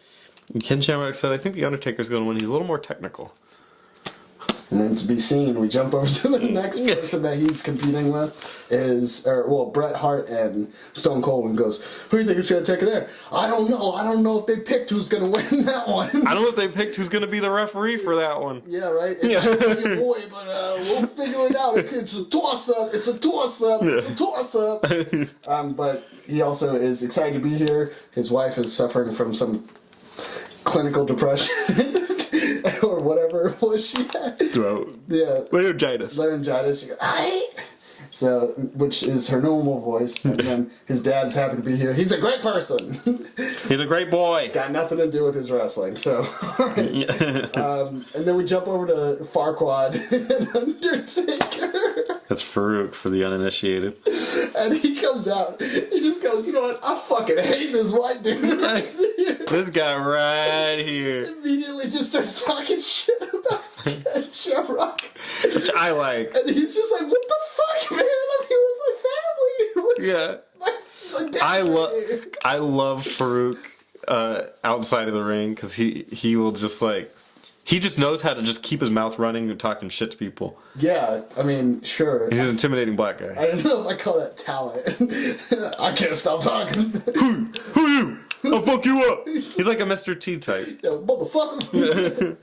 And Ken Shamrock said, "I think the Undertaker's gonna win. He's a little more technical." And then to be seen, we jump over to the next person that he's competing with Bret Hart and Stone Cold, and goes, "Who do you think is going to take it there?" "I don't know. I don't know if they picked who's going to win that one." I don't know if they picked who's gonna be the referee for that one. Yeah, right? It's a boy, but we'll figure it out. It's a toss-up. It's a toss-up. It's a toss-up. But he also is excited to be here. His wife is suffering from some clinical depression. Or whatever was she had. Throat. Yeah. Laryngitis. Laryngitis. She goes, "Aye." So, which is her normal voice. And then his dad's happy to be here. He's a great person. He's a great boy. Got nothing to do with his wrestling. So, alright. And then we jump over to Farquaad and Undertaker. That's Farouk for the uninitiated. And he comes out. He just goes, "You know what? I fucking hate this white dude right here." This guy right here, Immediately just starts talking shit about Ken Shamrock. which I like. And he's just like, "What the fuck, man? I'm here with my family." Yeah. My dad's I right love Farouk outside of the ring because he will just like he just knows how to just keep his mouth running and talking shit to people. Yeah, I mean, sure. He's an intimidating black guy. I don't know if I call that talent. I can't stop talking. Who you? I'll fuck you up. He's like a Mr. T type. Yeah, motherfucker.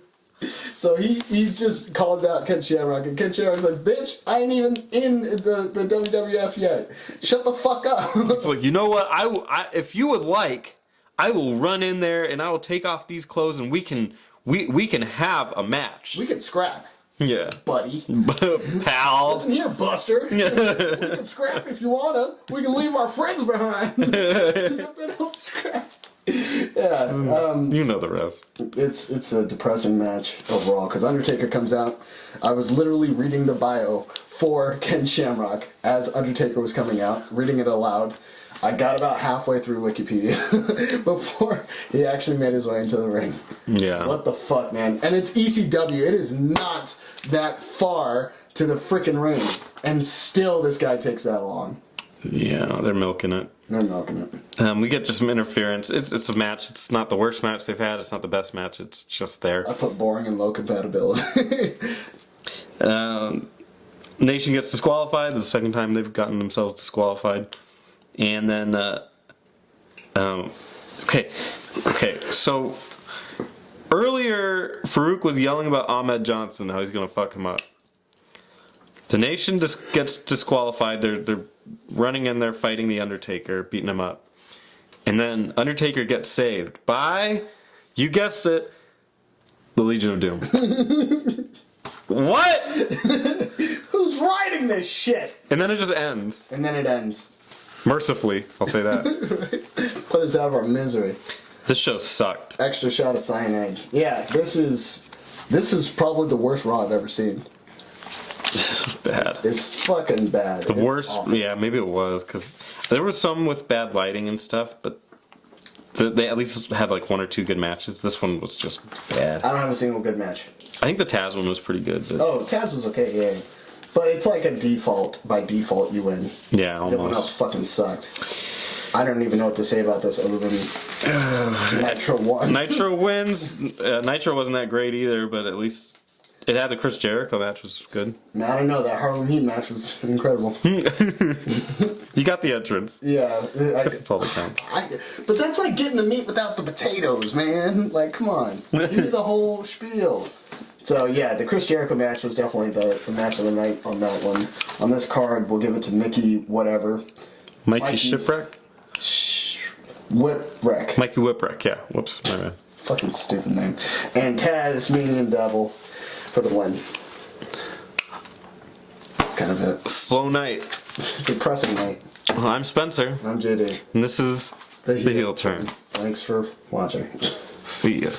So he just calls out Ken Shamrock, and Ken Shamrock's like, "Bitch, I ain't even in the WWF yet. Shut the fuck up." It's like, you know what? I if you would like, I will run in there and I will take off these clothes and we can have a match. We can scrap, Yeah. buddy. Pal. Listen here, Buster. We can scrap if you wanna. We can leave our friends behind. If they don't scrap. Yeah, You know the rest. it's a depressing match overall because Undertaker comes out. I was literally reading the bio for Ken Shamrock as Undertaker was coming out, reading it aloud. I got about halfway through Wikipedia before he actually made his way into the ring. Yeah. What the fuck, man? And it's ECW. It is not that far to the freaking ring, and still this guy takes that long. Yeah, they're milking it. They're milking it. We get just some interference. It's a match. It's not the worst match they've had. It's not the best match. It's just there. I put boring and low compatibility. Nation gets disqualified. The second time they've gotten themselves disqualified. And then, okay. So earlier, Farouk was yelling about Ahmed Johnson, how he's gonna fuck him up. The Nation just gets disqualified. They're running in there fighting the Undertaker, beating him up. And then Undertaker gets saved by, you guessed it, the Legion of Doom. What? Who's writing this shit? And then it just ends. And then it ends. Mercifully, I'll say that. Put us out of our misery. This show sucked. Extra shot of cyanide. Yeah, this is probably the worst Raw I've ever seen. Bad. It's fucking bad. The It's worst, awful. yeah, maybe it was, because there was some with bad lighting and stuff, but they at least had like one or two good matches. This one was just bad. I don't have a single good match. I think the Taz one was pretty good, but Oh, Taz was okay, yeah. But it's like a default. By default, you win. yeah, Everyone else almost. fucking sucked. I don't even know what to say about this other than Nitro won. Nitro wins. Nitro wasn't that great either, but at least it had the Chris Jericho match was good. Man, I don't know. That Harlem Heat match was incredible. You got the entrance. Yeah. That's all that counts. But that's like getting the meat without the potatoes, man. Like, come on. Give me the whole spiel. So, yeah, the Chris Jericho match was definitely the match of the night on that one. On this card, we'll give it to Mickey whatever. Mikey Shipwreck? Whipwreck. Mikey Whipwreck, yeah. Whoops, my bad. Fucking stupid name. And Tasmanian Devil for the win. That's kind of it. Slow night. Depressing night. I'm Spencer, I'm JD. and this is the heel turn. Thanks for watching. See ya.